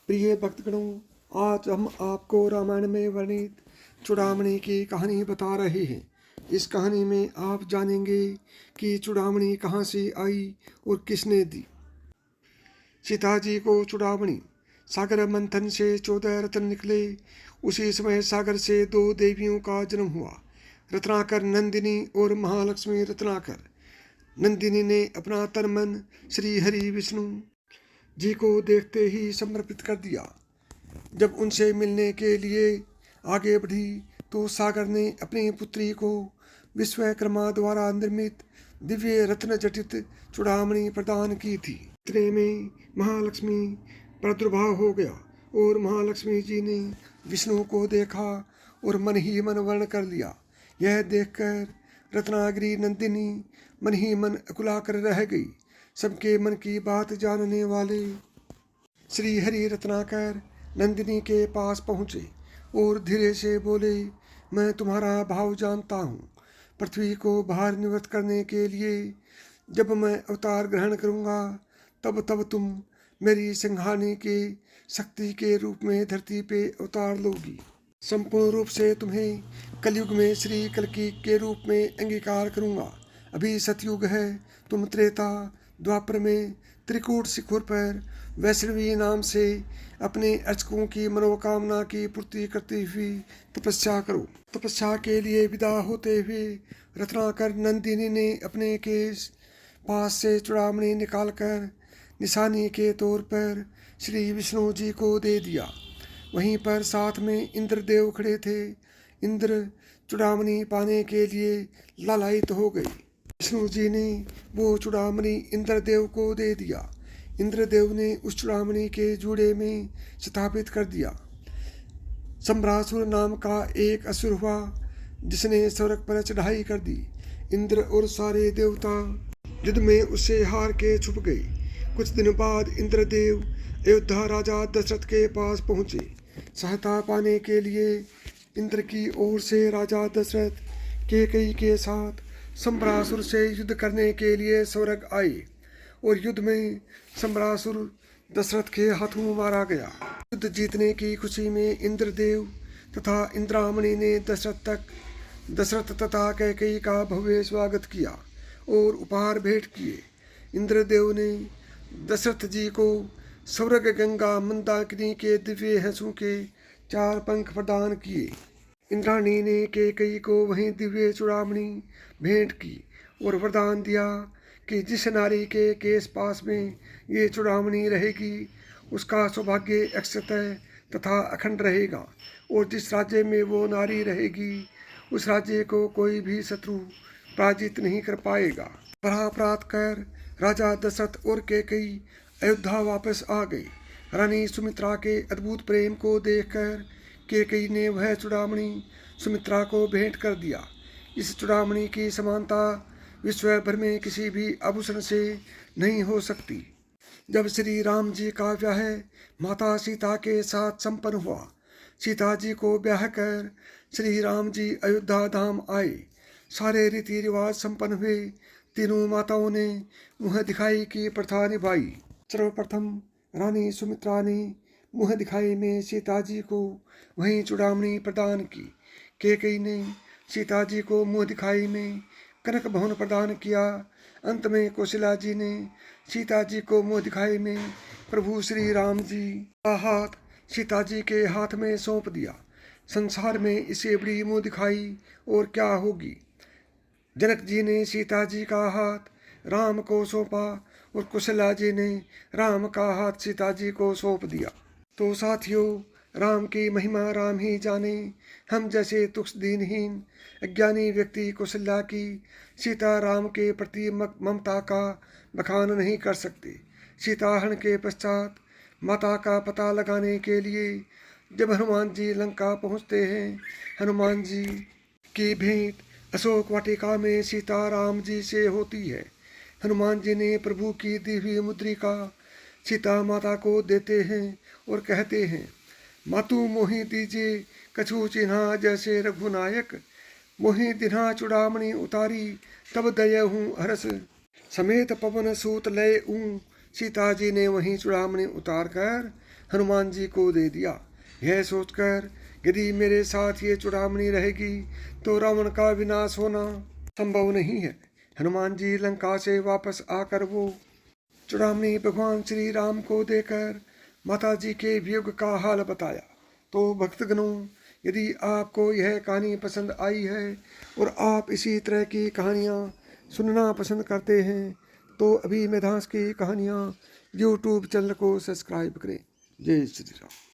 प्रिय भक्तगणों, आज हम आपको रामायण में वर्णित चूड़ामणि की कहानी बता रहे हैं। इस कहानी में आप जानेंगे कि चूड़ामणि कहाँ से आई और किसने दी। सीता जी को चूड़ामणि। सागर मंथन से 14 रत्न निकले। उसी समय सागर से 2 देवियों का जन्म हुआ, रत्नाकर नंदिनी और महालक्ष्मी रत्नाकर। नंदिनी ने अपना तन मन श्री हरि विष्णु जी को देखते ही समर्पित कर दिया। जब उनसे मिलने के लिए आगे बढ़ी तो सागर ने अपनी पुत्री को विश्वकर्मा द्वारा निर्मित दिव्य रत्न जटित चूड़ामणि प्रदान की थी। इतने में महालक्ष्मी प्रादुर्भाव हो गया और महालक्ष्मी जी ने विष्णु को देखा और मन ही मन वर्ण कर लिया। यह देखकर रत्नागिरी नंदिनी मन ही मन अकुला कर रह गई। सबके मन की बात जानने वाले श्री हरि रत्नाकर नंदिनी के पास पहुँचे और धीरे से बोले, मैं तुम्हारा भाव जानता हूँ। पृथ्वी को बाहर निवृत्त करने के लिए जब मैं अवतार ग्रहण करूँगा तब तुम मेरी संहारने के शक्ति के रूप में धरती पे अवतार लोगी। संपूर्ण रूप से तुम्हें कलयुग में श्री कल्कि के रूप में अंगीकार करूँगा। अभी सतयुग है, तुम त्रेता द्वापर में त्रिकूट शिखर पर वैष्णवी नाम से अपने अर्चकों की मनोकामना की पूर्ति करती हुई तपस्या करो। तपस्या के लिए विदा होते हुए रत्नाकर नंदिनी ने अपने केस पास से चूड़ामणि निकालकर निशानी के तौर पर श्री विष्णु जी को दे दिया। वहीं पर साथ में इंद्रदेव खड़े थे। इंद्र चूड़ामणि पाने के लिए लालायित हो गए। विष्णु जी ने वो चूड़ामणि इंद्रदेव को दे दिया। इंद्रदेव ने उस चूड़ामणि के जूड़े में स्थापित कर दिया। सम्भ्रासुर नाम का एक असुर हुआ जिसने स्वर्ग पर चढ़ाई कर दी। इंद्र और सारे देवता युद्ध में उससे हार के छुप गए। कुछ दिन बाद इंद्रदेव अयोध्या राजा दशरथ के पास पहुँचे। सहायता पाने के लिए इंद्र की ओर से राजा दशरथ कैकेयी के साथ सम्भ्रासुर से युद्ध करने के लिए स्वर्ग आए और युद्ध में सम्भ्रासुर दशरथ के हाथों मारा गया। युद्ध जीतने की खुशी में इंद्रदेव तथा इंद्रामणि ने दशरथ तथा कैकेयी का भव्य स्वागत किया और उपहार भेंट किए। इंद्रदेव ने दशरथ जी को स्वर्ग गंगा मंदाकिनी के दिव्य हंसों के 4 पंख प्रदान किए। इंद्राणी ने कैकेयी को वहीं दिव्य चूड़ामणि भेंट की और वरदान दिया कि जिस नारी के केस पास में ये चूड़ामणि रहेगी उसका सौभाग्य अक्षत तथा अखंड रहेगा और जिस राज्य में वो नारी रहेगी उस राज्य को कोई भी शत्रु पराजित नहीं कर पाएगा। प्राप्त कर राजा दशरथ और कैकेयी अयोध्या वापस आ गई। रानी सुमित्रा के अद्भुत प्रेम को देखकर कैकेयी ने वह चूड़ामणि सुमित्रा को भेंट कर दिया। इस चूड़ामणि की समानता विश्व भर में किसी भी आभूषण से नहीं हो सकती। जब श्री राम जी का ब्याह माता सीता के साथ संपन्न हुआ, सीता जी को ब्याह कर श्री राम जी अयोध्या धाम आए। सारे रीति रिवाज संपन्न हुए। तीनों माताओं ने मुँह दिखाई की प्रथा निभाई। सर्वप्रथम रानी सुमित्रा ने मुँह दिखाई में सीता जी को वहीं चूड़ामणि प्रदान की। कैकेयी ने सीता जी को मुँह दिखाई में कनक भवन प्रदान किया। अंत में कौशल्या जी ने सीता जी को मुँह दिखाई में प्रभु श्री राम जी का हाथ सीता जी के हाथ में सौंप दिया। संसार में इससे बड़ी मुँह दिखाई और क्या होगी। जनक जी ने सीता जी का हाथ राम को सौंपा और कौशल्या जी ने राम का हाथ सीता जी को सौंप दिया। तो साथियों, राम की महिमा राम ही जाने। हम जैसे तुच्छ दीनहीन अज्ञानी व्यक्ति कौशल्या की सीता राम के प्रति ममता का बखान नहीं कर सकते। सीताहरण के पश्चात माता का पता लगाने के लिए जब हनुमान जी लंका पहुँचते हैं, हनुमान जी की भेंट अशोक वाटिका में सीता राम जी से होती है। हनुमान जी ने प्रभु की दिव्य मुद्रिका सीता माता को देते हैं और कहते हैं, मातु मोहि दीजिए कछु चिन्हा जैसे रघुनायक। मोहि दिन्हा चूड़ामणि उतारी तब दयहूँ हरस। समेत पवन सूत लय ऊँ। सीता जी ने वहीं चूड़ामणि उतार कर हनुमान जी को दे दिया। यह सोचकर यदि मेरे साथ ये चूड़ामणि रहेगी तो रावण का विनाश होना संभव नहीं है। हनुमान जी लंका से वापस आकर वो चूड़ामणि भगवान श्री राम को देकर माता जी के वियोग का हाल बताया। तो भक्तगणों, यदि आपको यह कहानी पसंद आई है और आप इसी तरह की कहानियाँ सुनना पसंद करते हैं तो अभी मेधांश की कहानियाँ यूट्यूब चैनल को सब्सक्राइब करें। जय श्री राम।